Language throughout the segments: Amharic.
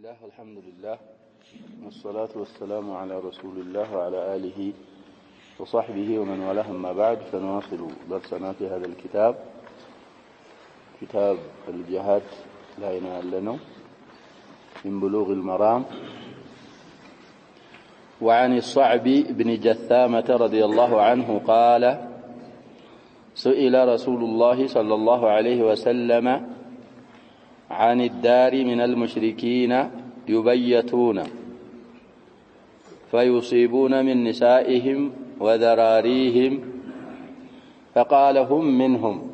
الله الحمد لله والصلاة والسلام على رسول الله وعلى آله وصحبه ومن والاه أما بعد فنواصل درسنا في هذا الكتاب كتاب الجهاد لا ينال لنا من بلوغ المرام. وعن الصعب بن جثامة رضي الله عنه قال سئل رسول الله صلى الله عليه وسلم عن الدار من المشركين يبيتون فيصيبون من نسائهم وذراريهم فقال هم منهم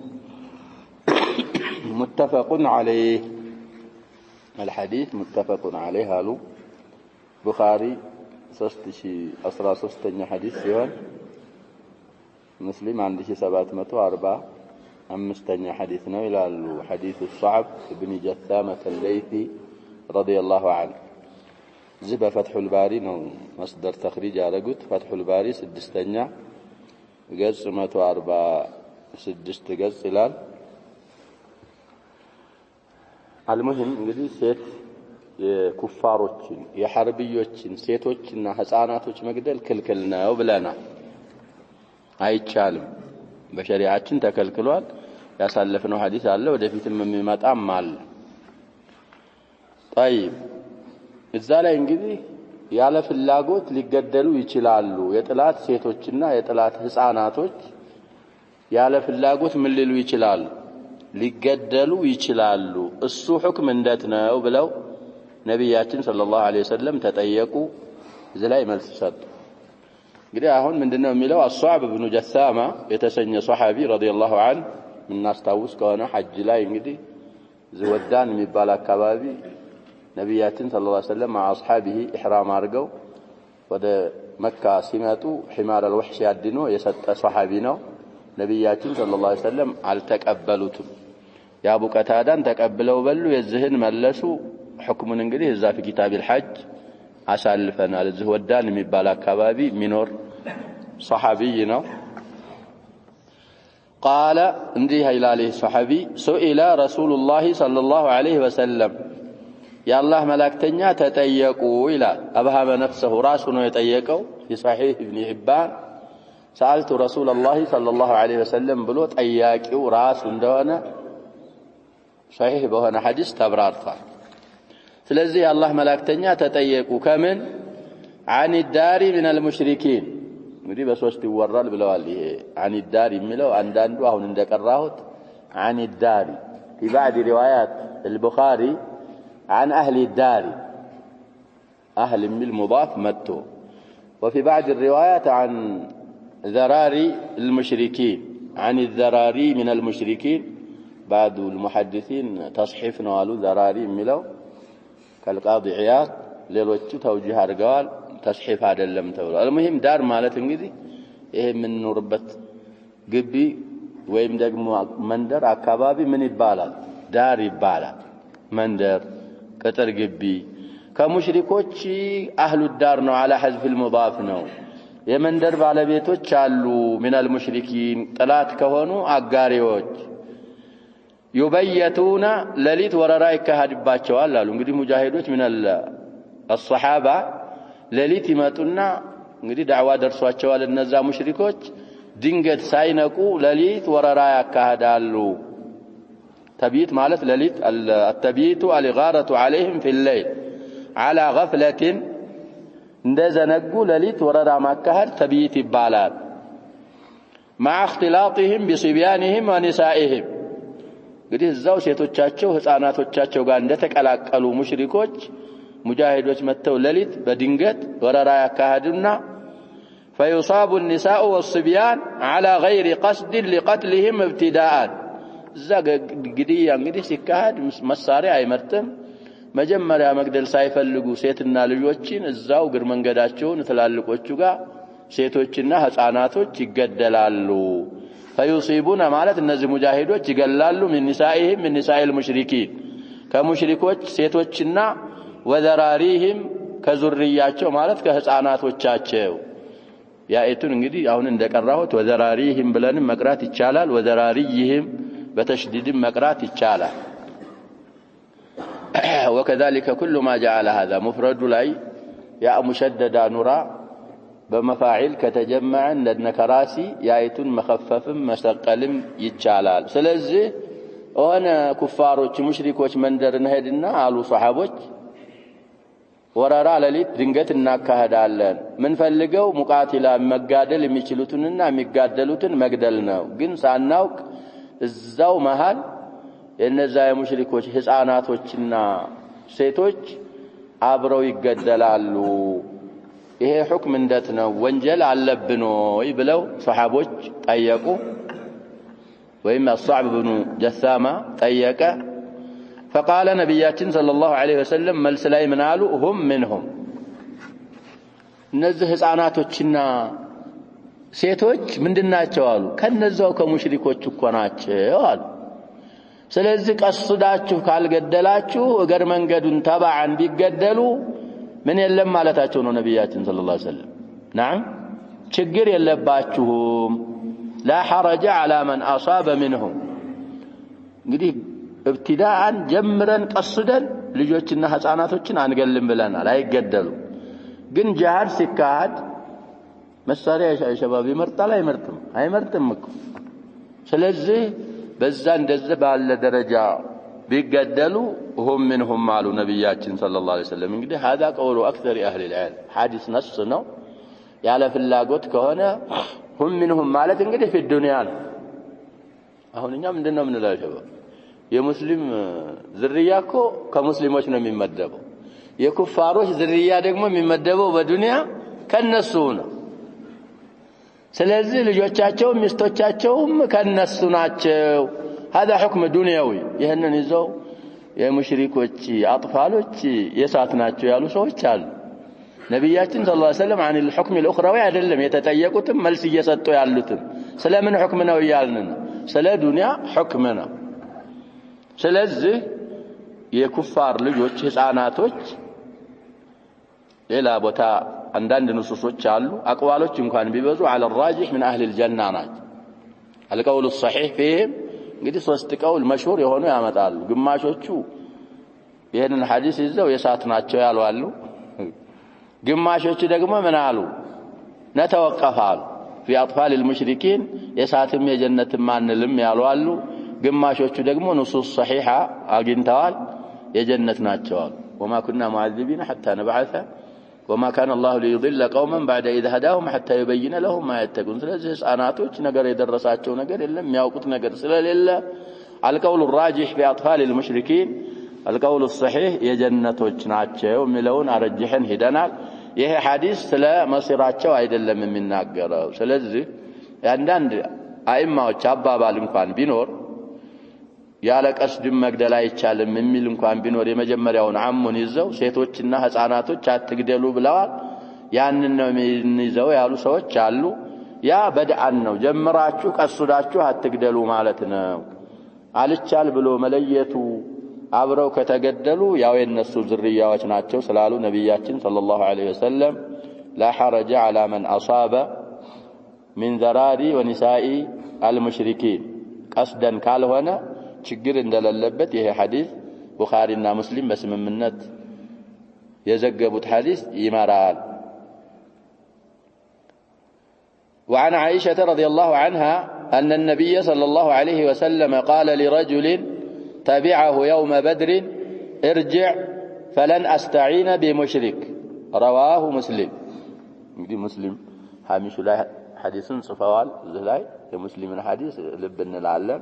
متفق عليه. الحديث متفق عليه قالوا بخاري 3013 حديث سيون مسلم عند 745 حديث ነው ይላሉ። حديث الصعب بن جثامة الليثي رضي الله عنه زب فتح الباري ነው مصدر تخريج ያደረጉት فتح الباري 6ኛ ገጽ 146 ገጽ ይላል። المهم እንግዲህ ሴት የኩፋሮችን የሐርብዮችን ሴቶችና ህፃናቶች መግደል ክልክል ነው ብለናል። አይቻልም፣ በሸሪዓችን ተከልክሏል። ያሳለፍነው ሐዲስ አለ፣ ወደፊትም የሚመጣም አለ። طيب እዛ ላይ እንግዲህ ያለ ፍላጎት ሊገደሉ ይችላሉ። የጥላት ሴቶችና የጥላት ህፃናቶች ያለ ፍላጎት ምን ሊሉ ይችላሉ? ሊገደሉ ይችላሉ። እሱ ሁክም እንዴት ነው ብለው ነብያችን ሰለላሁ ዐለይሂ ወሰለም ተጠየቁ። እዚህ ላይ መልስ ሰጡ። እንግዲህ አሁን ምንድነው የሚለው አስዋብ ኢብኑ ጀሳማ የተሰኘ ሱሐቢ ረዲየላሁ ዐንሁ እናስታውስ ከሆነ ሐጅ ላይ እንግዲህ ዝወዳን የሚባል አካባቢ ነብያችን ሰለላሁ ዐለይሂ ወሰለም አስሐቢሂ ኢህራም አድርገው ወደ መካ ሲመጡ ሒማር አልወህሽ ያድኖ የሰጠ ሱሐቢ ነው። ነብያችን ሰለላሁ ዐለይሂ ወሰለም አልተቀበሉትም። የአቡ ቀታዳን ተቀብለው በሉ፣ የዝህን መለሱ። ሁክሙን እንግዲህ እዛ في كتاب الحج አሳልፈናል። እዚህ ወዳን የሚባል አካባቢ ሚኖር ሱሐቢይ ነው። قال እንዲህ ይላል ሱሐቢ سئل رسول الله صلى الله عليه وسلم የአላህ መላእክተኛ ተጠየቁ ይላል። አብሃበ ነፍሰሁ ራሱ ነው የጠየቀው። في صحيح ابن حبان سألت رسول الله صلى الله عليه وسلم ብሎ ጠያቂው ራሱ እንደሆነ صحيح በሆነ ሐዲስ ተብራርቷል። ስለዚህ የአላህ መላእክተኛ ተጠየቁ ከምን عن الدار من المشركين እንግዲህ በሶስት ይወራል ብለዋል። ይሄ عن الدار የሚለው አንዳንዱ አሁን እንደቀራሁት عن الدار في بعض روايات البخاري عن أهل الدار أهل من المضاف متو وفي بعض الروايات عن ذراري المشركين عن الذراري من المشركين. بعض المحدثين تصحيف نوالو ذراري የሚለው ከልቃዲ ዒያድ ሌሎቹ ተውጂህ አድርገዋል። ተስሒፍ አይደለም ተብሏል። المهم ዳር ማለት እንግዲህ ይሄ የምንኖርበት ግቢ ወይም ደግሞ መንደር አካባቢ ምን ይባላል? ዳር ይባላል። መንደር፣ ቅጥር፣ ግቢ ከሙሽሪኮች አህሉ ዳር ነው። على حذف المضاف ነው። የመንደር ባለቤቶች አሉ من المشركين ጥላት ከሆኑ አጋሪዎች يبيتون ለሊት ወረራ ይካሄድባቸዋል አሉ። እንግዲህ ሙጃሂዶች من الصحابة ለሊት ይመጡና እንግዲህ ዳዕዋ ደርሷቸዋል። እነዛ ሙሽሪኮች ድንገት ሳይነቁ ለሊት ወረራ ያካሂዳሉ። ተብይት ማለት ለሊት التبييت الغارة عليهم في الليل على غفلة እንደዘነጉ ለሊት ወረራ ማካሄድ ተብይት ይባላል። مع اختلاطهم بصبيانهم ونسائهم እንግዲህ እዛው ሴቶቻቸው ህፃናቶቻቸው ጋር እንደተቀላቀሉ ሙሽሪኮች ሙጃሂዶች መተው ለሊት በድንገት ወረራ ያካሂዱና فيصاب النساء والصبيان على غير قصد لقتلهم ابتداء እዛ ግድያ እንግዲህ ሲካሄድ መሳሪያ አይመርጥም። መጀመሪያ መግደል ሳይፈልጉ ሴትና ልጆችን እዛው ግር መንገዳቸውን ትላልቆቹ ጋር ሴቶችና ህፃናቶች ይገደላሉ። فيصيبون ማለት እነዚህ ሙጃሂዶች ይገላሉ من نسائهم من نساء المشركين ከሙሽሪኮች ሴቶችና وذراريهم ከዙርያቸው ማለት ከህፃናቶቻቸው። ያይቱን እንግዲህ አሁን እንደቀራሁት وذراريهم ብለንም መቅራት ይቻላል። وذراريهم በተሽዲድም መቅራት ይቻላል። وكذلك كل ما جعل هذا مفرد لاي يا مشددا نورا بمفاعل كتجمع لنكراسي يايتون مخففم مسقلم يچالال ስለዚህ ሆነ ኩፋሮች ሙሽሪኮች መንደር እንሄድና አሉ ሱሐቦች ወራራ ለሊት ድንገት እናካሄዳለን ምን ፈልገው ሙቃቲላ መጋደል የሚችሉትንና የሚጋደሉትን መግደል ነው ግን ሳናውቅ እዛው መሃል የነዛ የሙሽሪኮች ህፃናቶችና ሴቶች አብረው ይገደላሉ ይሄ ሁክም እንደት ነው ወንጀል አለብን ወይ ብለው ሱሐቦች ጠየቁ ወይም الصعب بن جثامة ጠየቀ فقال نبياتنا صلى الله عليه وسلم መልስ ላይ ምን አሉ هم منهم እነዚህ ህፃናቶችና ሴቶች ምንድናቸው አሉ ከነዛው ከሙሽሪኮች እኮ ናቸው አሉ ስለዚህ ቀስዳችሁ ካልገደላችሁ እገር መንገዱን ተባዓን ቢገደሉ ምን የለም ማለታቸው ነው ነብያችን ሰለላሁ ዐለይሂ ወሰለም نعم ችግር የለባችሁም لا حرج على من أصاب منهم እንግዲህ ابتداءً ጀምረን ቀስደን ልጆችና ህፃናቶችን አንገልም ብለናል አይገደሉ ግን ጂሃድ ሲካሄድ መሳሪያ ሸባብ ይመርጣል አይመርጥም እኮ ስለዚህ በዛ እንደዚህ ባለ ደረጃ ቢገደሉ هم منهم አሉ ነብያችን ሰለላሁ ዐለይሂ ወሰለም እንግዲህ هذا قول اكثر اهل العلم حديث نص ነው ያለ ፍላጎት ከሆነ هم منهم ማለት እንግዲህ في الدنيا አሁን እኛ ምንድነው የምንላቸው የሙስሊም ዝርያ እኮ ከሙስሊሞች ነው የሚመደበው የኩፋሮች ዝርያ ደግሞ የሚመደበው በዱንያ ከነሱ ነው ስለዚህ ልጆቻቸው ሚስቶቻቸውም ከነሱ ናቸው هذا حكم دنيوي ይሄንን ይዘው የሙሽሪኮች አጥፋሎች የሳት ናቸው ያሉ ሰዎች አሉ ነብያችን ሰለላሁ ዐለይሂ ወሰለም عن الحكم الاخروي አይደለም የተጠየቁትም መልስ እየሰጡ ያሉትም ስለምን حكم ነው ይያልን ስለ ዱንያ حكم ነው ስለዚህ የኩፋር ልጆች ህፃናቶች ሌላ ቦታ አንዳንድ ንሱሶች አሉ አቅዋሎች እንኳን ቢበዙ على الراجح من اهل الجنه ናቸው القول الصحيح فيهم እንግዲህ ሶስት ቀውል መሽሁር የሆኑ ያመጣሉ ግማሾቹ ይሄንን ሐዲስ ይዘው የሳት ናቸው ያሉ አሉ ግማሾቹ ደግሞ ምን አሉ ነተወቀፋሉ في اطفال المشركين የሳትም የጀነትም ማንልም ያሉ አሉ ግማሾቹ ደግሞ ንሱስ ሰሒሃ አግኝተዋል የጀነት ናቸው አሉ وما كنا معذبين حتى نبعث وما كان الله ليضل قوما بعد إذ هداهم حتى يبين لهم ما يتقون ስለዚህ ህፃናቶች ነገር የደረሳቸው ነገር የለም የሚያውቁት ነገር ስለሌለ القول الراجح في اطفال المشركين القول الصحيح የጀነቶች ናቸው የሚለውን አረጅሐን ሄደናል ይሄ ሐዲስ ስለ መሲራቸው አይደለም የሚናገረው ስለዚህ አንዳንድ አይማዎች አባባል እንኳን ቢኖር ያለ ቀስድ መግደል አይቻልም የሚል እንኳን ቢኖር የመጀመሪያውን አሙን ይዘው ሴቶችና ህፃናቶች አትግደሉ ብለዋል ያንን ነው የሚይዘው ያሉ ሰዎች አሉ ያ በድአን ነው ጀምራችሁ ቀስዳችሁ አትግደሉ ማለት ነው አልቻል ብሎ መለየቱ አብረው ከተገደሉ ያው የነሱ ዝርያዎች ናቸው ስላሉ ነብያችን ሰለላሁ ዐለይሂ ወሰለም لا حرج على من أصاب من ذراري ونساء المشركين قصدا ካልሆነ ችግር እንደሌለበት ይሄ ሐዲስ ቡኻሪና ሙስሊም በስምምነት የዘገቡት ሐዲስ ይመራል وعن عائشة رضي الله عنها أن النبي صلى الله عليه وسلم قال لرجل تبعه يوم بدر ارجع فلن أستعين بمشرك رواه مسلم እንግዲህ ሙስሊም ሐሚሹ ላይ ሐዲስን ጽፈዋል እዚህ ላይ የሙስሊምን ሐዲስ ልብ እንላለን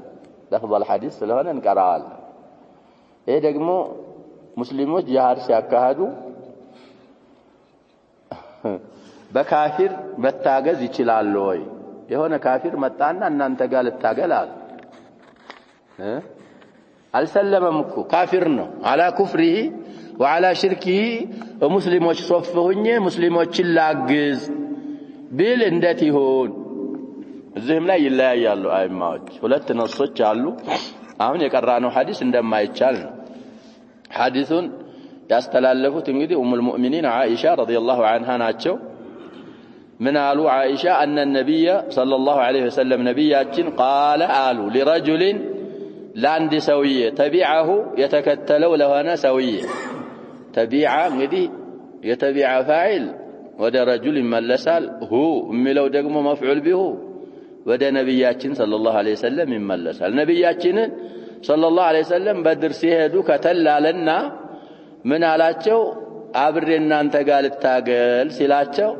ለፍضل ሐዲስ ስለሆነ እንቀራዋለን ይሄ ደግሞ ሙስሊሞች ጂሃድ ሲያካሂዱ በካፊር መታገዝ ይችላል ወይ የሆነ ካፊር መጣና እናንተ ጋር ልታገላል አልሰለመም እኮ ካፊር ነው على كفره وعلى شركه ومسلموች ሶፍሁኝ ሙስሊሞችን ላግዝ ቢል እንዴት ይሆን እዚህም ላይ ይለያያሉ አይማዎች ሁለት ነሶች አሉ አሁን የቀራነው ሐዲስ እንደማይቻል ነው ሐዲሱን ያስተላለፉት እንግዲህ ኡሙል ሙእሚኒን ዓኢሻ ረዲየላሁ ዐንሃ ናቸው ምን አሉ ዓኢሻ أن النبي صلى الله عليه وسلم ነብያችን قال አሉ لرجل ላንድ ሰውዬ ተቢዐሁ የተከተለው ለሆነ ሰውዬ ተቢዐ እንግዲህ የተቢዐ ፋኢል ወደ ረጁል ይመለሳል ሁ የሚለው ደግሞ መፍዑል ቢሁ ወደ ነብያችን ሰለላሁ ዐለይሂ ወሰለም ይመለሳል ነብያችን ሰለላሁ ዐለይሂ ወሰለም በድር ሲሄዱ ከተላለና ምን አላቸው አብሬ እናንተ ጋር ልታገል ሲላቸው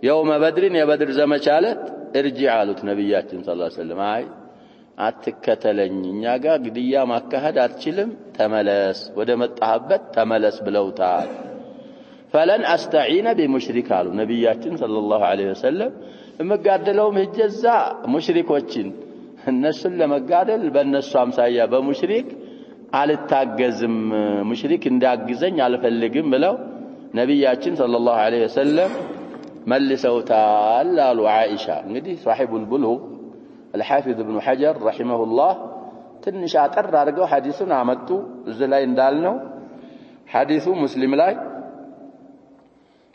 የውመ በድርን የበድር ዘመቻ ዕለት እርጂዕ አሉት ነብያችን ሰለላሁ ዐለይሂ ወሰለም አይ አትከተለኝ እኛ ጋር ግድያ ማካሄድ አትችልም ተመለስ ወደ መጣህበት ተመለስ ብለውታል فلن استعين بمشرك قالوا ነብያችን ሰለላሁ ዐለይሂ ወሰለም እመጋደለውም ሄጀዛ ሙሽሪኮችን እነሱን ለመጋደል በእነሱ አምሳያ በሙሽሪክ አልታገዝም ሙሽሪክ እንዲያግዘኝ አልፈልግም ብለው ነብያችን ሰለላሁ ዐለይሂ ወሰለም መልሰውታል አሉ አይሻ እንግዲህ صاحب البلوغ الحافظ ابن حجر رحمه الله ትንሽ አጠር አድርገው ሐዲሱን አመጡ እዚህ ላይ እንዳልነው ሐዲሱ ሙስሊም ላይ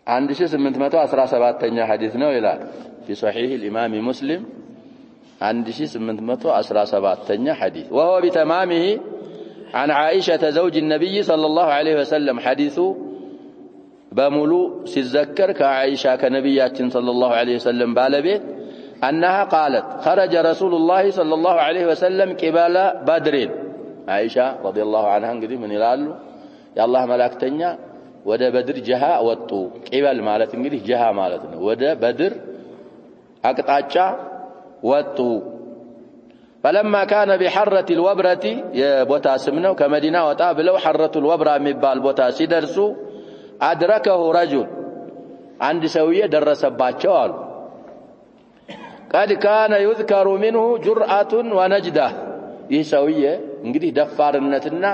1817ኛ ሐዲስ ነው ይላል في صحيح الامام مسلم 1817ኛ ሐዲስ وهو بتمامه عن عائشة زوج النبي صلى الله عليه وسلم حديث بمولو سيذكر كعائشة كنبياتنا صلى الله عليه وسلم بالبيت أنها قالت خرج رسول الله صلى الله عليه وسلم قبل بدر عائشة رضي الله عنها انقدي من يلالو يا الله ملاكتنيا ودا بدر جها وطو قبل مالت انقدي جها مالتنا ودا بدر اقطاچا وطو فلما كان بحرة الوبرة يا بوتا سمنو كمدينة وطا بلو حرة الوبرة ميبال بوتا سيدرسو أدركه رجل عند سوية درسباچو قال قد كان يذكر منه جرأة ونجدة يسويه እንግዲህ ደፋርነትና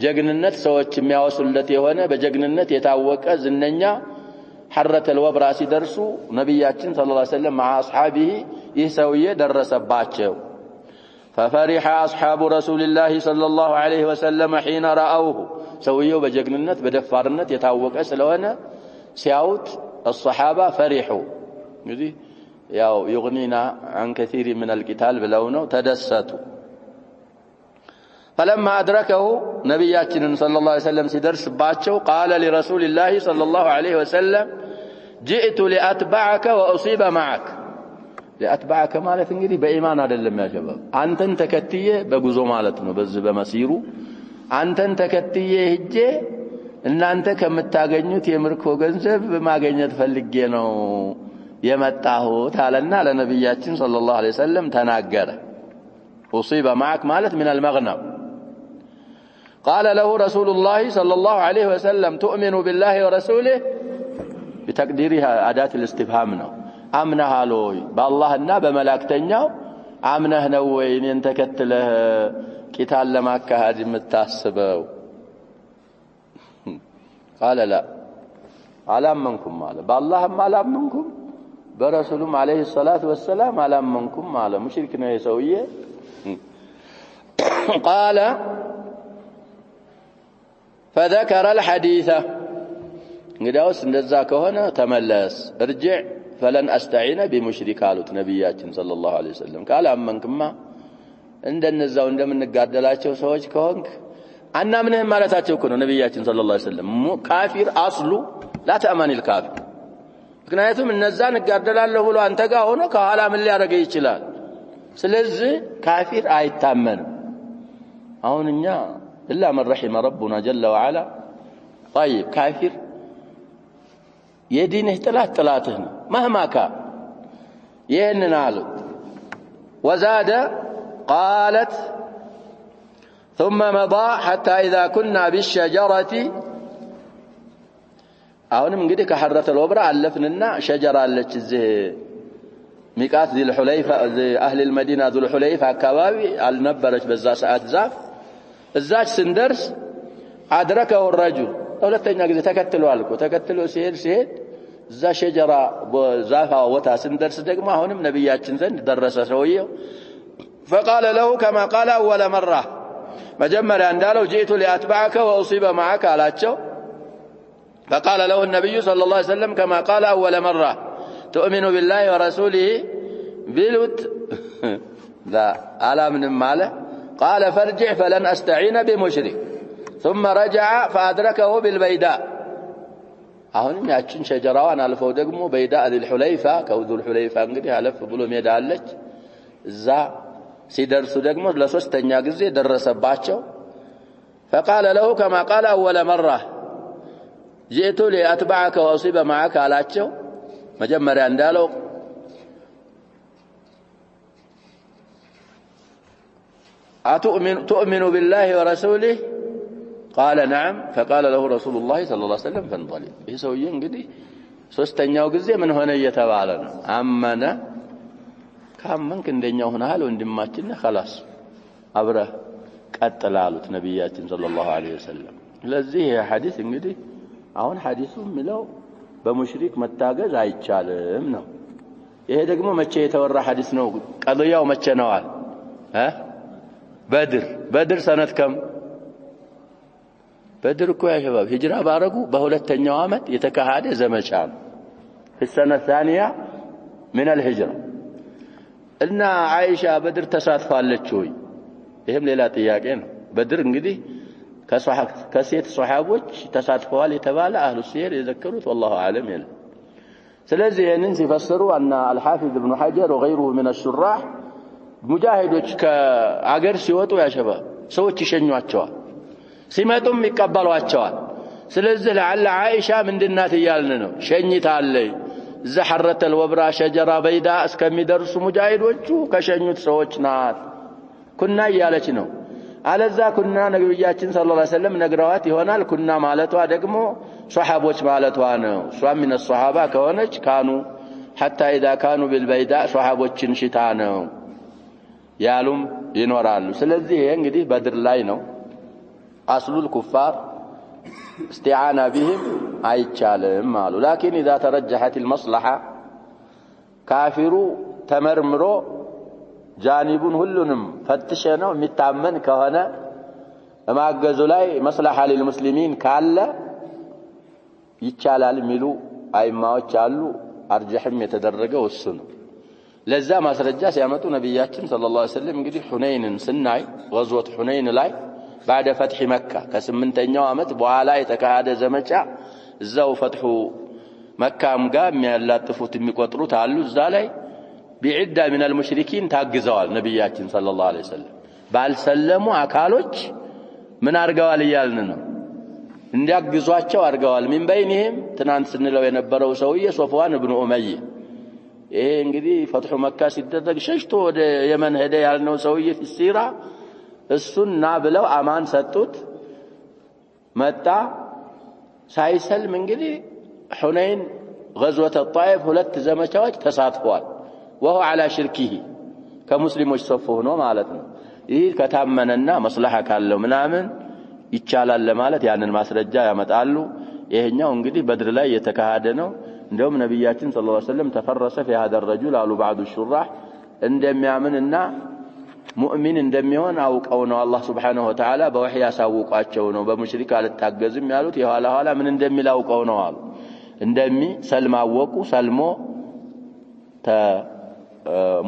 ጀግንነት ሰዎች የሚያወሱለት የሆነ በጀግንነት የታወቀ ዝነኛ حرة الوبرة ሲደርሱ ነብያችን ሰለላሁ ዐለይሂ ወሰለም مع اصحابه يسويه درسباچو ففرح أصحاب رسول الله صلى الله عليه وسلم حين رأوه سويوا بجغننت بدفارنت يتاوق ስለሆነ ሲያውት الصحابة فرحوا እንግዲህ ያው يغنينا عن كثير من القتال ብለው ነው ተደሰቱ فلما أدركه نبياتنا صلى الله عليه وسلم ሲደርስባቸው قال لرسول الله صلى الله عليه وسلم جئت لأتبعك وأصيب معك لأتبعك ማለት እንግዲህ በኢማን አይደለም ያ ሸባብ አንተን ተከትዬ በጉዞ ማለት ነው በዚህ በመሲሩ አንተን ተከትዬ ሄጄ እናንተ ከምታገኙት የምርኮ ገንዘብ ማግኘት ፈልጌ ነው የመጣሁት አለና ለነብያችን ሰለላሁ ዐለይሂ ወሰለም ተናገረ أصيب معك ማለት من المغنم قال له رسول الله صلى الله عليه وسلم تؤمن بالله ورسوله بتقديرها أداة الاستفهام ነው አምነሃል ወይ በአላህና በመላእክተኛው አምነህ ነው ወይ እኔን ተከትለህ ቂታል ለማካሄድ የምታስበው قال لا አላመንኩም አለ በአላህም አላመንኩም በረሱሉም አለይሂ ሰላቱ ወሰላም አላመንኩም አለ ሙሽሪክ ነው የሰውዬ قال فذكر الحديث እንግዲያውስ እንደዛ ከሆነ ተመለስ ارجع فلن استعين بمشرك قالوا ነብያችን صلى الله عليه وسلم قال አመንክማ እንደነዛው እንደምንጋደላቸው ሰዎች ከሆንክ አናምንህም ማለታቸው እኮ ነው ነብያችን صلى الله عليه وسلم ካፊር አስሉ لا تأمن الكافر ምክንያቱም እነዛን እጋደላለሁ ብሎ አንተ ጋር ሆኖ ከኋላ ምን ሊያደርግ ይችላል ስለዚህ ካፊር አይታመንም አሁንኛ إلا من رحم ربنا جل وعلا طيب كافر يدينه طلاته مهما كان يننال وزاد قالت ثم مضى حتى إذا كنا بالشجرة አሁንም እንግዲህ ከሐረተ الوبرة አለፍንና ሸጀራ አለች እዚህ ሚቃት ذي الحليفة اهل المدينة ذو الحليفة አካባቢ አልነበረች በዛ ሰዓት ዛፍ እዛች ስንደርስ አድረከው الرجل ሁለተኛ ጊዜ ተከትሏል እኮ ተከትሎ ሲሄድ እዛ ሸጀራ ዛፋ ወታ ስንደርስ ደግሞ አሁንም ነብያችን ዘንድ ደረሰ ሰውየው فقال له كما قال اول مره መጀመሪያ እንዳለው جئت لأتبعك وأصيب معك አላቸው فقال له النبي صلى الله عليه وسلم كما قال اول مره تؤمن بالله ورسوله بلوت لا على من ماله قال فارجع فلن أستعين بمشرك ثم رجع فأدركه بالبيداء አሁንም ያችን ሸጀራዋን አልፈው ደግሞ በይዳ አልሁለይፋ ከውዱል ሁለይፋ እንግዲህ አለፍ ብሎ ሜዳ አለች እዛ ሲደርሱ ደግሞ ለሶስተኛ ጊዜ ደረሰባቸው فقال له كما قال اول مره جئت لاتبعك واصيب معك አላቸው መጀመሪያ እንዳለው تؤمن بالله ورسوله قال نعم فقال له رسول الله صلى الله عليه وسلم فانطلق ይህ ሰውዬ እንግዲህ ሶስተኛው ጊዜ ምን ሆነ እየተባለ ነው አመነ ካመንክ እንደኛው ሆነሃል ወንድማችን خلاص አብረህ ቀጥል አሉት ነብያችን ሰለላሁ ዐለይሂ ወሰለም ስለዚህ ይህ ሐዲስ እንግዲህ አሁን ሐዲሱ የሚለው በሙሽሪክ መታገዝ አይቻልም ነው ይሄ ደግሞ መቼ የተወራ ሐዲስ ነው ቀضያው መቼ ነዋል በድር ሰነት ከም بدر እኮ ያ شباب ሂጅራ ባረጉ በሁለተኛው አመት የተካሄደ ዘመቻ ነው في السنه الثانيه من الهجره እና አይሻ በድር ተሳትፋለች ወይ ይሄም ሌላ ጥያቄ ነው በድር እንግዲህ ከሴት ሱሐቦች ተሳትፈዋል የተባለ አህሉ ሲር የዘከሩት والله اعلم ይላል ስለዚህ ይሄንን ሲፈስሩ እና الحافظ ابن حجر وغيره من الشراح ሙጃሂዶች ከአገር ሲወጡ ያ شباب ሰዎች ይሸኙአቸዋል ሲመጡም ይቀበሏቸዋል ስለዚህ ለዓለ አይሻ ምንድናት ይያልን ነው ሸኝታለይ ዘሐረተ الوبرا شجره بيضاء እስከሚደርሱ ሙጃሂዶቹ ከሸኙት ሰዎች ናት ኩና ያለች ነው አለዛ ኩና ነብያችን ሰለላሁ ዐለይሂ ወሰለም ነግረዋት ይሆናል ኩና ማለቷ ደግሞ ሱሐቦች ማለቷ ነው ሷም من الصحابه ከሆነች ካኑ حتى اذا كانوا بالبيضاء ሱሐቦችን ሽታ ነው ያሉም ይኖራሉ ስለዚህ ይሄ እንግዲህ በድር ላይ ነው أصل الكفار استعانة بهم አይቻልም አሉ لكن إذا ترجحت المصلحة كافرو تمرمرو جانبون ሁሉንም ፈትሸነው የሚታመን ከሆነ ማገዙ ላይ مصلحة للمسلمين ካለ ይቻላል ሚሉ አይማዎች አሉ አርጀህም የተደረገው እሱ ነው ለዛ ማስረጃ ሲያመጡ ነብያችን ሰለላሁ ዐለይሂ ወሰለም እንግዲህ ሁነይንን ስናይ غزوة ሁነይን ላይ بعد فتح مكة كسمنتኛው አመት በኋላ የተካሄደ ዘመቻ እዛው ፈትሑ መካም ጋር የሚያላጥፉት የሚቆጥሩት አሉ እዛ ላይ بعدة من المشركين ታግዘዋል ነብያችን ሰለላሁ ዐለይሂ ወሰለም ባልሰለሙ አካሎች ምን አርገዋል ይያልን ነው እንዲያግዟቸው አርገዋል من بينهم ትናንት ስንለው የነበረው ሰውዬ ሶፍዋን ኢብኑ ኡመይህ ይሄ እንግዲህ ፈትሑ መካ ሲደረግ ሸሽቶ ወደ የመን ሄደ ያልነው ሰውዬ ሲራ እሱና ብለው አማን ሰጡት መጣ ሳይሰልም እንግዲህ ሁነይን غزوة الطائف ሁለት ዘመቻዎች ተሳትፏል وهو على شركه ከሙስሊሞች ሶፍ ሆኖ ማለት ነው ይህ ከታመነና መስለሐ ካለው ምናምን ይቻላል ለማለት ያንን ማስረጃ ያመጣሉ ይሄኛው እንግዲህ በድር ላይ የተካሄደ ነው እንደውም ነብያችን ሰለላሁ ዐለይሂ ወሰለም ተፈረሰ في هذا الرجل አሉ بعض الشراح እንደሚያምንና ሙእሚን እንደሚሆን አውቀው ነው አላህ Subhanahu Wa Ta'ala በወህይ ያሳውቃቸው ነው በሙሽሪክ አልታገዝም ያሉት የኋላ ኋላ ምን እንደሚላውቀው ነው አሉ ሰልማወቁ ሰልሞ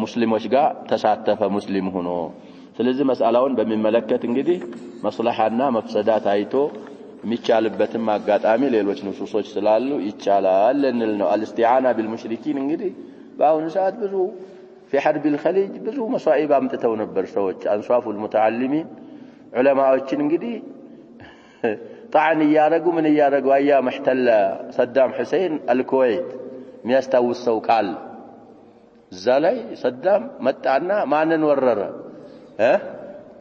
ሙስሊሞች ጋር ተሳተፈ ሙስሊም ሆኖ ስለዚህ መስአላውን በሚመለከት እንግዲህ መስለሐና መፍሰዳት አይቶ የሚቻልበትም አጋጣሚ ሌሎች ንሱሶች ስላሉ ይቻላል እንል ነው አልስቲዓና بالمشركين እንግዲህ በአሁኑ ሰዓት ብዙ في حرب الخليج ብዙ መሳኢብ አምጥተው ነበር ሰዎች አንሷፉ المتعلمين ዑለማዎችን እንግዲህ ጣዕን ያረጉ ምን ያረጉ አያ محتل صدام حسين الكويت የሚያስታውሰው ቃል ዛላይ صدام መጣና ማንን ወረረ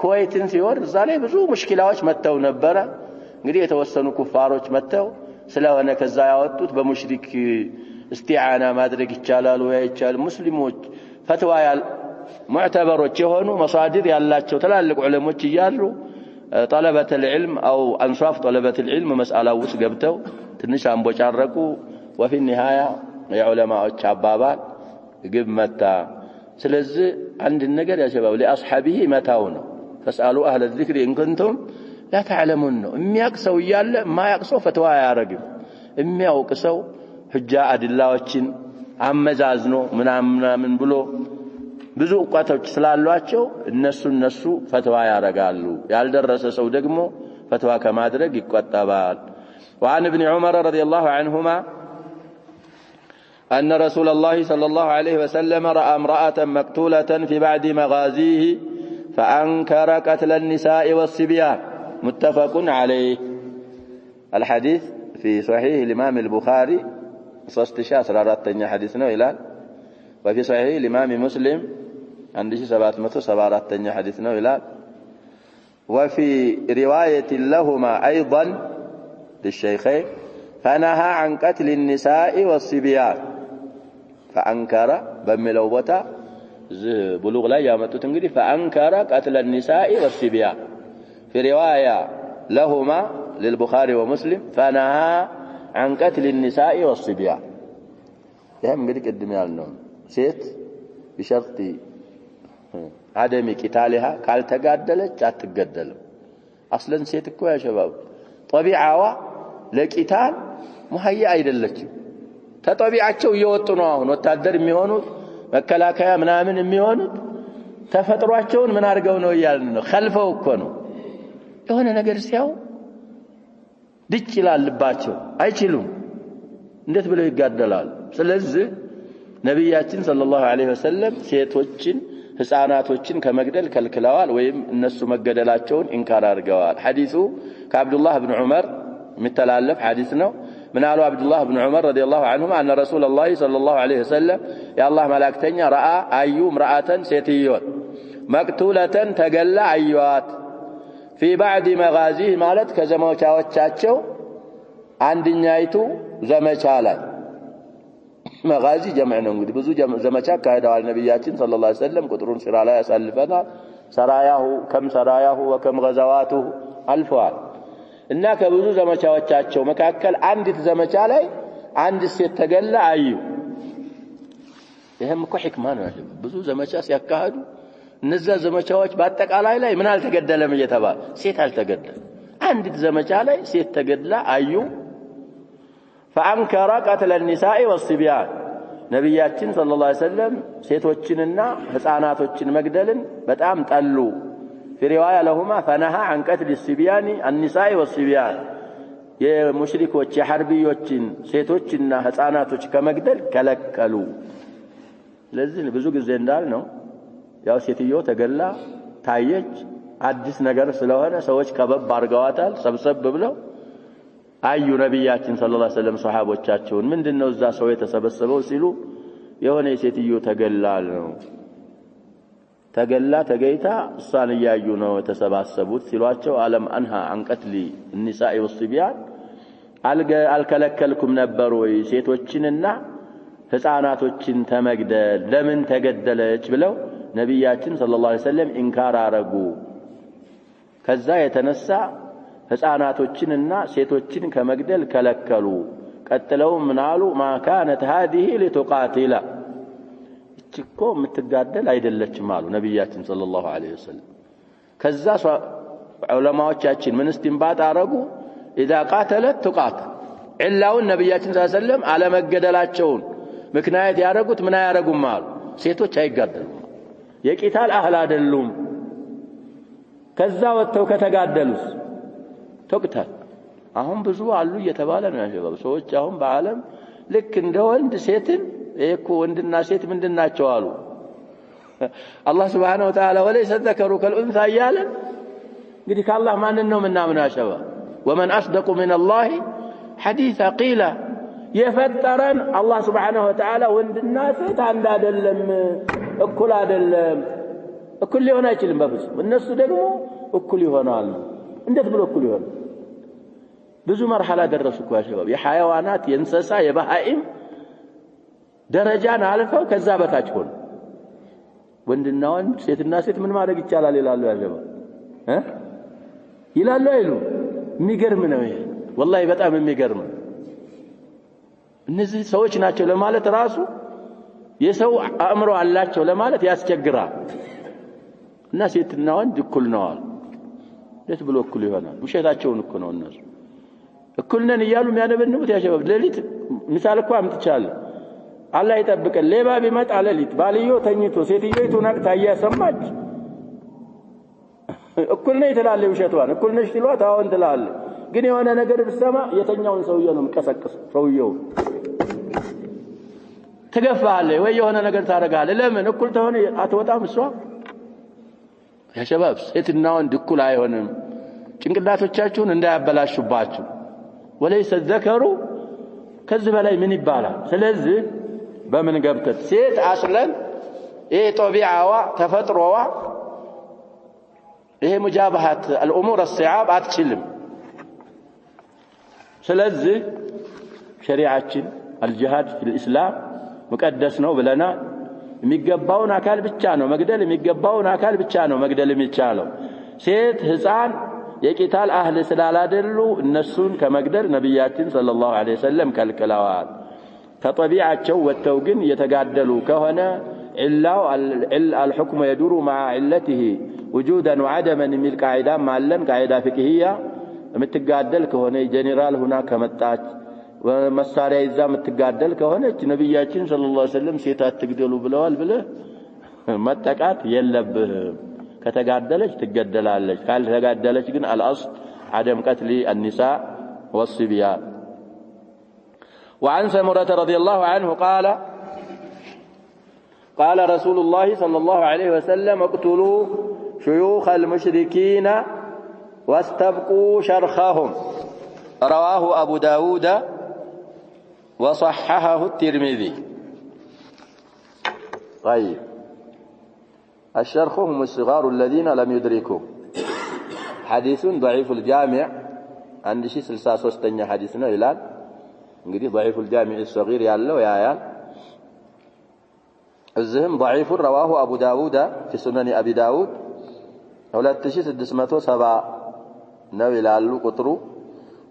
ኩዌትን ሲወር ዛላይ ብዙ ሙሽኪላዎች መተው ነበር እንግዲህ የተወሰኑ ኩፋሮች መተው ስለሆነ ከዛ ያወጡት በሙሽሪክ استعانة ማድረግ ይቻላል ወይ አይቻል ሙስሊሞች فتوى معتبروች የሆኑ መሳድር ያላቸው ተላልቅ ዑለሞች ይያሉ طلبة العلم او انصاف طلبة العلم مسألة ውስጥ ገብተው ትንሽ አንቦጫረቁ وفي النهايه የዑለማዎች አባባል ግብ መታ ስለዚህ አንድ ነገር ያ شباب لاصحابه መታው ነው فاسالوا اهل الذكر ان كنتم لا تعلمون የሚያቅሰው ይያለ ማያቅሰው فتوى ያረግም የሚያውቅሰው ህጃ አድላዎችን አመዛዝኖ ምናምን ብሎ ብዙ ዕውቀቶች ስላሏቸው እነሱ ፈትዋ ያረጋሉ። ያልደረሰ ሰው ደግሞ ፈትዋ ከማድረግ ይቆጠባል። وعن ابن عمر رضي الله عنهما أن رسول الله صلى الله عليه وسلم رأى امرأة مقتولة في بعد مغازيه فأنكر قتل النساء والصبيان متفق عليه. الحديث في صحيح الإمام البخاري 314 حديثنا إلى وفي صحيح الإمام مسلم 1774 حديثنا إلى وفي رواية لهما أيضا للشيخين فنهى عن قتل النساء والصبيان فأنكر بملوبتا بلوغ لا يامتوت انجدي فأنكر قتل النساء والصبيان. في رواية لهما للبخاري ومسلم فنهى عن قتل النساء والصبيان. يهم انجدي قدم يالنو سيت بشرط عدم قتالها قال تقادلت اتقدل. اصلا سيت እኮ يا شباب طبيعه ለቂታል ሙህያ አይደለችም። ተጠቢዓቸው እየወጡ ነው። አሁን ወታደር የሚሆኑት መከላከያ ምናምን የሚሆኑት ተፈጥሯቸውን ምን አድርገው ነው ይያልን ነው ኸልፈው እኮ ነው። የሆነ ነገር ሲያው ድጭ ይላልባቸው አይችሉም። እንዴት ብለው ይጋደላሉ? ስለዚህ ነብያችን ሰለላሁ ዐለይሂ ወሰለም ሴቶችን ህፃናቶችን ከመግደል ከልክለዋል ወይም እነሱ መገደላቸውን ኢንካር አድርገዋል። ሐዲሱ ከአብዱላህ ኢብኑ ዑመር متلالف حديثنا من قالوا عبد الله بن عمر رضي الله عنهما أن رسول الله صلى الله عليه وسلم يا الله ملاكتنيا رأى أيو امرأة سيتيون مقتولة تقلى أيوات في بعد مغازيه مالت كزموشاوشاتشو عند نيايتو زمشالا مغازي جمعنا نقول بزو زمشا كهذا على النبياتين صلى الله عليه وسلم قطرون سرالا يسألفنا سراياه كم سراياه وكم غزواته ألفوان እና ከብዙ ዘመቻዎቻቸው መካከል አንዲት ዘመቻ ላይ አንድ ሴት ተገላ አዩ። ይሄም እኮ ህክማ ነው ያለው። ብዙ ዘመቻ ሲያካሂዱ እነዛ ዘመቻዎች በአጠቃላይ ላይ ምን አልተገደለም እየተባለ ሴት አልተገደለም። አንዲት ዘመቻ ላይ ሴት ተገድላ አዩ። فأنكر قتل النساء والصبيان ነብያችን ሰለላሁ ዐለይሂ ወሰለም ሴቶችንና ህፃናቶችን መግደልን በጣም ጠሉ። في رواية لهما فنهى عن قتل الصبيان النساء والصبيان يا مشركوች የሐርቢዮችን ሴቶችና ህፃናቶች ከመግደል ከለከሉ። ለዚህ ብዙ ጊዜ እንዳልነው ያው ሴትዮ ተገላ ታየች አዲስ ነገር ስለሆነ ሰዎች ከበብ አርገዋታል። ሰብሰብ ብለው አዩ ነብያችን ሰለላሁ ዐለይሂ ወሰለም ሱሐቦቻቸውን ምንድነው እዛ ሰው የተሰበሰበው ሲሉ የሆነ ሴትዮ ተገላ ነው ተገላ ተገይታ እሷን ያዩ ነው የተሰባሰቡት ሲሏቸው አለም አንሃ عن قتل النساء والصبيان አልከለከልኩም ነበር ወይ ሴቶችንና ህፃናቶችን ተመግደል ለምን ተገደለች ብለው ነብያችን ሰለላሁ ዐለይሂ ወሰለም ኢንካር አረጉ። ከዛ የተነሳ ህፃናቶችንና ሴቶችን ከመግደል ከለከሉ። ቀጥለው ምን አሉ? ما كانت هذه لتقاتل እኮ የምትጋደል አይደለችም አሉ ነብያችን ሰለላሁ ዐለይሂ ወሰለም። ከዛ ዑለማዎቻችን ምን እስቲንባጥ አረጉ? اذا قاتلت تقاتل ኢላውን ነብያችን ሰለላሁ ዐለይሂ ወሰለም አለመገደላቸውን ምክንያት ያረጉት ምን ያረጉም አሉ? ሴቶች አይጋደሉም፣ የቂታል አህል አይደሉም። ከዛ ወጥተው ከተጋደሉስ ተቅታል። አሁን ብዙ አሉ እየተባለ ነው ያሸባብ ሰዎች አሁን በአለም ልክ እንደ ወንድ ሴትን እኮ ወንድና ሴት ምንድናቸው አሉ። አላህ Subhanahu Wa Ta'ala ወለይሰ ዘከሩ ከልኡንሳ ያለ እንግዲህ ከአላህ ማንን ነው ምናምን ያሸባ ومن أصدق من الله حديثا قيل የፈጠረን አላህ Subhanahu Wa Ta'ala ወንድና ሴት አንድ አይደለም፣ እኩል አይደለም። እኩል ሊሆን አይችልም በፍጹም። እነሱ ደግሞ እኩል ይሆናሉ። እንዴት ብሎ እኩል ይሆናል? ብዙ መርሐላ ደረሱ እኮ ያሸባብ የሐያዋናት የእንስሳ የባህኢም ደረጃን አልፈው ከዛ በታች ሆነ። ወንድና ወንድ ሴትና ሴት ምን ማድረግ ይቻላል ይላሉ ያሸባብ ይላሉ አይሉ። የሚገርም ነው ይሄ ወላሂ በጣም የሚገርም። እነዚህ ሰዎች ናቸው ለማለት ራሱ የሰው አእምሮ አላቸው ለማለት ያስቸግራል። እና ሴትና ወንድ እኩል ነው አሉ። እንዴት ብሎ እኩል ይሆናል? ውሸታቸውን እኮ ነው እነሱ። እኩል ነን እያሉ የሚያነበንቡት ያሸባብ ሌሊት ምሳል እኮ አምጥቻለሁ። አላህ ይጠብቀን ሌባ ቢመጣ ሌሊት ባልዮ ተኝቶ ሴትዮይቱ ነቅታ እያሰማች እኩል ነኝ ትላለች ውሸቷን እኩል ነሽ ትሏት አሁን ትላለች ግን የሆነ ነገር ብትሰማ የተኛውን ሰውዬ ነው የሚቀሰቅስ ሰውዬው ትገፋለች ወይ የሆነ ነገር ታረጋለች ለምን እኩል ተሆነ አትወጣም እሷ ያ ሸባብ ሴትና ወንድ እኩል አይሆንም ጭንቅላቶቻችሁን እንዳያበላሹባችሁ ወለይሰ ዘከሩ ከዚህ በላይ ምን ይባላል ስለዚህ በምን ገብተት ሴት አስለን ይሄ ጦቢዓዋ ተፈጥሮዋ ይሄ ሙጃባሃት الامور الصعاب አትችልም ስለዚህ ሸሪዓችን الجهاد في الاسلام مقدس ነው ብለና የሚገባውን አካል ብቻ ነው መግደል የሚገባውን አካል ብቻ ነው መግደል የሚቻለው ሴት ህፃን የቂታል አህል ስላላደሉ እነሱን ከመግደል ነብያችን ሰለላሁ ዐለይሂ ወሰለም ከልክለዋል ከጠቢዓቸው ወጥተው ግን የተጋደሉ ከሆነ ኢላው الحكم يدور مع علته وجودا وعدما من القاعده ማለን قاعده فقهيه የምትጋደል ከሆነ ጄኔራል ሆና ከመጣች ወመሳሪያ ይዛ የምትጋደል ከሆነች ነብያችን ሰለላሁ ዐለይሂ ወሰለም ሴት አትግደሉ ብለዋል ብለ መጠቃት የለብህም ከተጋደለች ትገደላለች ካልተጋደለች ግን الأصل عدم قتل النساء والصبيان وعن سمرة رضي الله عنه قال رسول الله صلى الله عليه وسلم اقتلوا شيوخ المشركين واستبقوا شرخهم رواه أبو داود وصححه الترمذي طيب الشرخ هم الصغار الذين لم يدركوا حديث ضعيف الجامع عند شي 63ኛ حديث ነው ይላል እንግዲህ ضعيف الجامع الصغير ያለው ያያል እዚህም ضعيف رواه ابو داود في سنن ابي داود 2670 ነው ይላሉ ቁጥሩ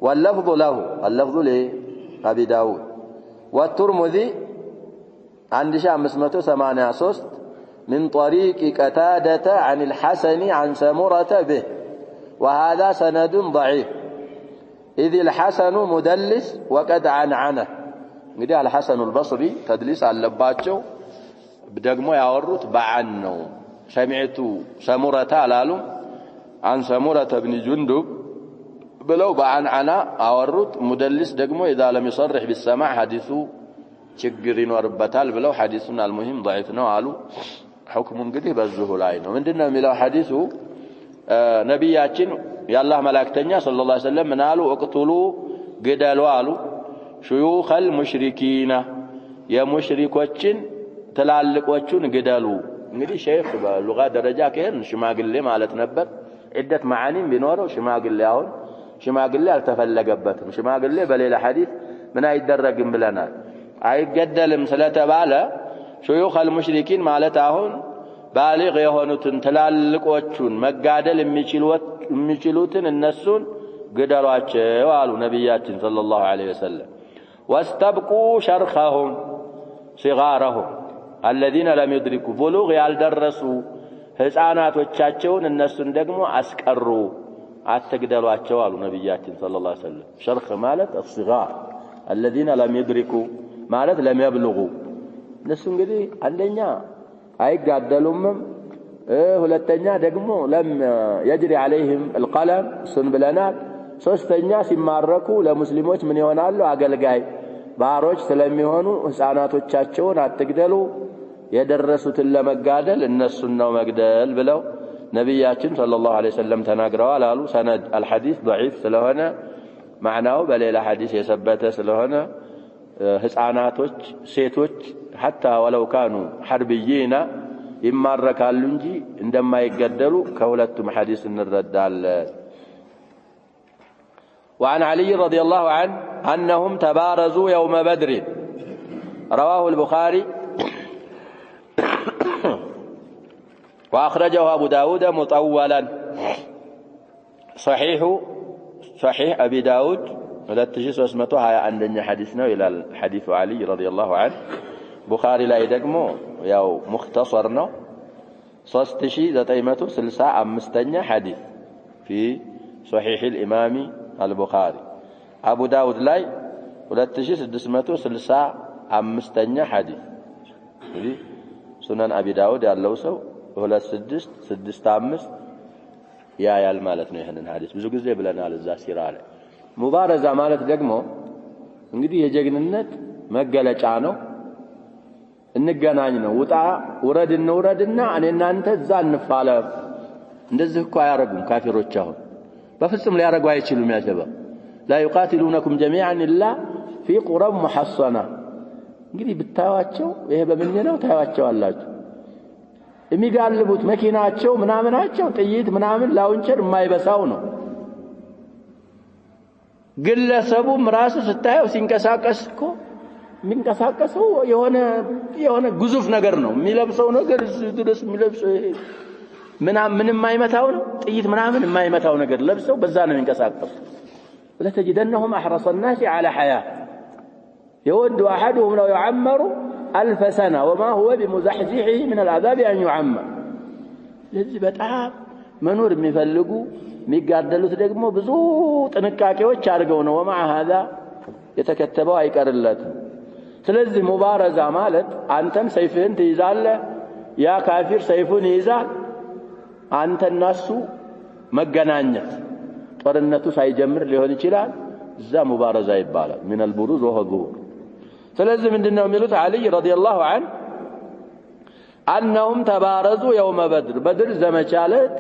واللفظ له اللفظ لابي داود والترمذي 1583 من طريق قتادة عن الحسن عن سمرة به وهذا سند ضعيف إذ الحسن مدلس وقد عنعنه እንግዲህ الحسن البصري تدليس አለባቸው ደግሞ ያወሩት በአን ነው سمعت سمرة አላሉ عن سمرة بن جندب ብለው በአንዓና አወሩት مدلس ደግሞ اذا لم يصرح بالسماع حديثه ችግር ይኖርበታል ብለው ሐዲሱን المهم ضعيف ነው አሉ حكم እንግዲህ በዚሁ ላይ ነው ምንድነው የሚለው ሐዲሱ ነብያችን የአላህ መላእክተኛ ሰለላሁ ዐለይሂ ወሰለም ምናሉ እቅቱሉ ግደሉ አሉ شيوخ المشركين የሙሽሪኮችን ትላልቆቹን ግደሉ እንግዲህ ሼክ በሉጋ ደረጃ ከሄን ሽማግሌ ማለት ነበር عده معاني ቢኖረው ሽማግሌ አሁን ሽማግሌ አልተፈለገበትም ሽማግሌ በሌላ ሐዲስ ምን አይደረግም ብለናል አይገደልም ስለተባለ شيوخ المشركين ማለት አሁን ባሊግ የሆኑትን ትላልቆቹን መጋደል የሚችሉትን እነሱን ግደሏቸው አሉ ነብያችን ሰለላሁ ዐለይሂ ወሰለም واستبقوا شرخهم صغارهم الذين لم يدركوا بلوغ ያልደረሱ ህፃናቶቻቸውን እነሱን ደግሞ አስቀሩ አትግደሏቸው አሉ ነብያችን ሰለላሁ ዐለይሂ ወሰለም شرخ ማለት الصغار الذين لم يدركوا ማለት لم يبلغوا እነሱ እንግዲህ አንደኛ አይጋደሉም ሁለተኛ ደግሞ ለም يجري عليهم القلم ስን ብለናል ሶስተኛ ሲማረኩ ለሙስሊሞች ምን ይሆናሉ አገልጋይ ባሮች ስለሚሆኑ ህፃናቶቻቸውን አትግደሉ የደረሱትን ለመጋደል እነሱን ነው መግደል ብለው ነብያችን ሰለላሁ ዐለይሂ ወሰለም ተናግረዋል አሉ ሰነድ الحديث ضعيف ስለሆነ معناه በሌላ ሐዲስ የሰበተ ስለሆነ ህፃናቶች ሴቶች حتى ولو كانوا حربيين ይማረካሉ እንጂ እንደማይገደሉ ከሁለቱም ሐዲስ እንረዳለን وعن علي رضي الله عنه أنهم تبارزوا يوم بدر رواه البخاري وأخرجه أبو داود مطولا صحيح أبي داود 2320 عندنا حديثنا إلى الحديث علي رضي الله عنه بخاري لا يدقمو ياو مختصرنا 3965 حديث في صحيح الإمام البخاري أبو داود لاي 2660 አምስተኛ ሐዲስ እንግዲህ ሱነን አቢ ዳውድ ያለው ሰው 2665 ያያል ማለት ነው። ይሄንን ሐዲስ ብዙ ጊዜ ብለናል እዛ ሲራ ላይ። ሙባረዛ ማለት ደግሞ እንግዲህ የጀግንነት መገለጫ ነው። እንገናኝ ነው። ውጣ ውረድ እንውረድና እኔና አንተ እዛ እንፋለም። እንደዚህ እኮ አያረጉም ካፊሮች። አሁን በፍጹም ሊያረጉ አይችሉም። ያጀባ لا يقاتلونكم جميعا الا في قرى محصنه እንግዲህ ብታዋቸው ይሄ በምን ነው ታዋቸው አላችሁ የሚጋልቡት መኪናቸው ምናምናቸው ጥይት ምናምን ላውንቸር የማይበሳው ነው። ግለሰቡም ራሱ ስታየው ሲንቀሳቀስ እኮ የሚንቀሳቀሰው የሆነ ግዙፍ ነገር ነው። የሚለብሰው ነገር ድረስ የሚለብሰው ምንም የማይመታው ነው። ጥይት ምናምን የማይመታው ነገር ለብሰው በዛ ነው የሚንቀሳቀሱ። لتجدنهم أحرص الناس على حياة يود أحدهم لو يعمر 1000 سنة وما هو بمزحزحه من العذاب أن يعمر. لذي በጣም መኖር የሚፈልጉ የሚጋደሉት ደግሞ ብዙ ጥንቃቄዎች አድርገው ነው። ومع هذا የተከተበው አይቀርለትም። ስለዚህ ሙባረዛ ማለት አንተም ሰይፍህን ትይዛለህ፣ ያ ካፊር ሰይፉን ይይዛል፣ አንተና እሱ መገናኘት ጦርነቱ ሳይጀምር ሊሆን ይችላል። እዛ ሙባረዛ ይባላል። من البروز وهو الظهور። ስለዚህ ምንድነው የሚሉት አሊ ረዲየላሁ ዐንሁ أنهم تبارزوا يوم بدر ዘመቻ ዕለት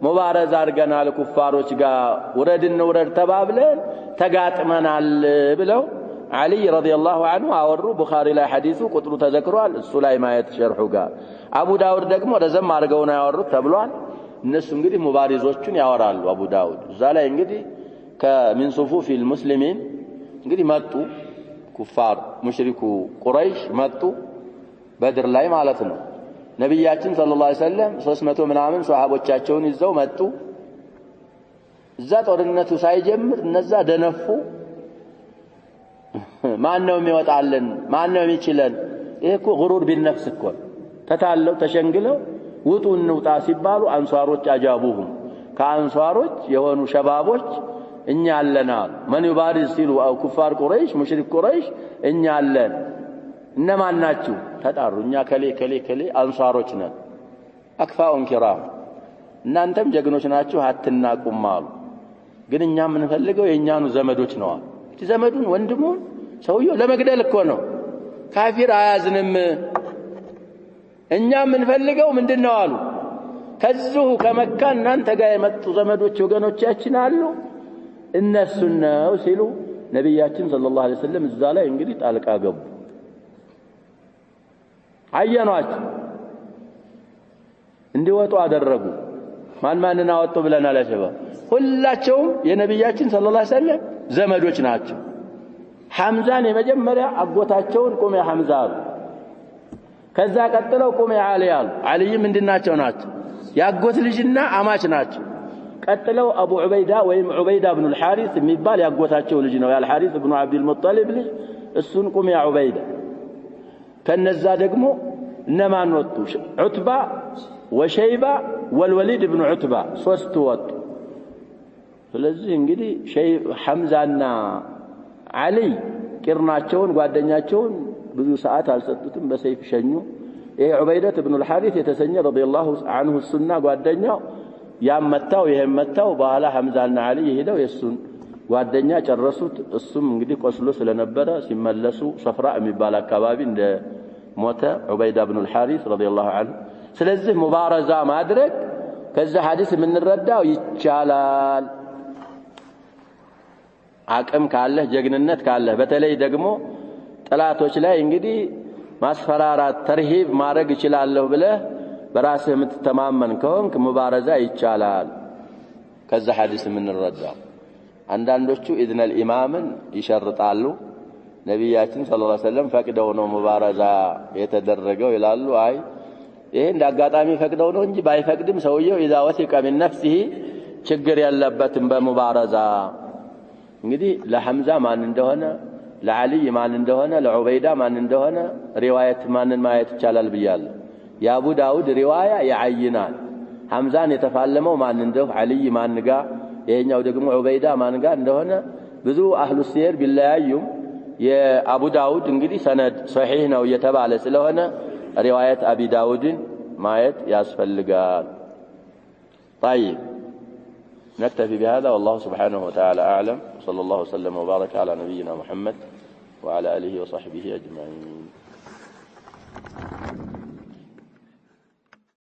ሙባረዛ አድርገናል ኩፋሮች ጋር ውረድ ተባብለን ተጋጥመናል ብለው አሊ ረዲየላሁ ዐንሁ አወሩ። ቡኻሪ ላይ ሐዲሱ ቁጥሩ ተዘክሯል። እሱ ላይ ማየት ሸርሑ ጋር አቡ ዳውድ ደግሞ ረዘም አድርገው ነው ያወሩት ተብሏል። እነሱ እንግዲህ ሙባሪዞቹን ያወራሉ። አቡ ዳውድ እዛ ላይ እንግዲህ ከሚን ሱፉፊል ሙስሊሚን እንግዲህ መጡ ኩፋር ሙሽሪኩ ቁረይሽ መጡ በድር ላይ ማለት ነው። ነብያችን ሰለላሁ ዐለይሂ ወሰለም 300 ምናምን ሷሃቦቻቸውን ይዘው መጡ። እዛ ጦርነቱ ሳይጀምር እነዛ ደነፉ። ማን ነው የሚወጣልን? ማን ነው የሚችለን? ይሄ እኮ ጉሩር ቢነፍስ እኮ ተታለው ተሸንግለው ውጡ እንውጣ ሲባሉ አንሷሮች አጃቡሁም ከአንሷሮች የሆኑ ሸባቦች እኛ አለና ማን ይባሪዝ ሲሉ አው ኩፋር ቁረይሽ ሙሽሪክ ቁረይሽ እኛ አለን። እነማን ናችሁ? ተጣሩ። እኛ ከሌ አንሷሮች ነን። አክፋኡን ኪራም እናንተም ጀግኖች ናችሁ አትናቁም አሉ። ግን እኛ የምንፈልገው የኛኑ ዘመዶች ነው። ዘመዱን ወንድሙን ሰውየው ለመግደል እኮ ነው። ካፊር አያዝንም። እኛ የምንፈልገው ምንድነው አሉ። ከዚሁ ከመካ እናንተ ጋር የመጡ ዘመዶች ወገኖቻችን አሉ እነሱ ነው ሲሉ ነብያችን ሰለላሁ ዐለይሂ ወሰለም እዛ ላይ እንግዲህ ጣልቃ ገቡ። አየኗቸው እንዲወጡ አደረጉ። ማንን አወጡ ብለናል? አሸባ ሁላቸውም የነብያችን ሰለላሁ ዐለይሂ ወሰለም ዘመዶች ናቸው። ሐምዛን የመጀመሪያ አጎታቸውን ቁም ያ ሐምዛ አሉ። ከዛ ቀጥለው ቁም ያ አሊ አሉ። አሊም ምንድናቸው ናቸው? ያጎት ልጅና አማች ናቸው። ቀጥለው አቡ ዑበይዳ ወይም ዑበይዳ ኢብኑ አልሐሪስ የሚባል ያጎታቸው ልጅ ነው። ያልሐሪስ ኢብኑ አብዱል ሙጠሊብ ልጅ እሱን ቁም ያ ዑበይዳ። ከነዛ ደግሞ እነማን ወጡ? ዑትባ ወሸይባ ወልወሊድ ኢብኑ ዑትባ ሶስቱ ወጡ። ስለዚህ እንግዲህ ሐምዛና አሊ ቂርናቸውን ጓደኛቸውን ብዙ ሰዓት አልሰጡትም፣ በሰይፍ ሸኙ። ይሄ ዑበይዳ ኢብኑ አልሐሪስ የተሰኘ ረዲየላሁ ዐንሁ ሱና ጓደኛው ያመጣው ይሄም መጣው። በኋላ ሐምዛና አሊ ሄደው የሱን ጓደኛ ጨረሱት። እሱም እንግዲህ ቆስሎ ስለነበረ ሲመለሱ ሰፍራ የሚባል አካባቢ እንደ ሞተ ዑበይዳ ኢብኑ አልሐሪስ ረዲየላሁ ዐንሁ። ስለዚህ ሙባረዛ ማድረግ ከዛ ሐዲስ የምንረዳው ይቻላል። አቅም ካለህ ጀግንነት ካለህ በተለይ ደግሞ ጠላቶች ላይ እንግዲህ ማስፈራራት ተርሂብ ማድረግ ይችላልው ብለህ በራስህ የምትተማመን ከሆንክ ሙባረዛ ይቻላል። ከዛ ሐዲስ የምንረዳው አንዳንዶቹ ኢዝነል ኢማምን ይሸርጣሉ። ነብያችን ሰለላሁ ዐለይሂ ወሰለም ፈቅደው ነው ሙባረዛ የተደረገው ይላሉ። አይ ይሄ እንዳጋጣሚ ፈቅደው ነው እንጂ ባይፈቅድም ሰውየው ኢዛ ወሲቀ ሚን ነፍሲሂ ችግር የለበትም በሙባረዛ። እንግዲህ ለሐምዛ ማን እንደሆነ ለዓሊ ማን እንደሆነ ለዑበይዳ ማን እንደሆነ ሪዋያት ማንን ማየት ይቻላል ብያለሁ። የአቡ ዳውድ ሪዋያ ያዕይናል ሐምዛን የተፋለመው ማን እንደሆነ ዓሊ ማን ጋር፣ ይሄኛው ደግሞ ዑበይዳ ማን ጋር እንደሆነ ብዙ አህሉ ሲር ቢለያዩም የአቡ ዳውድ እንግዲህ ሰነድ ሶሒህ ነው የተባለ ስለሆነ ሪዋየት አቢ ዳውድን ማየት ያስፈልጋል። طيب نكتفي بهذا والله سبحانه وتعالى أعلم. صلى الله وسلم وبارك على نبينا محمد وعلى آله وصحبه أجمعين.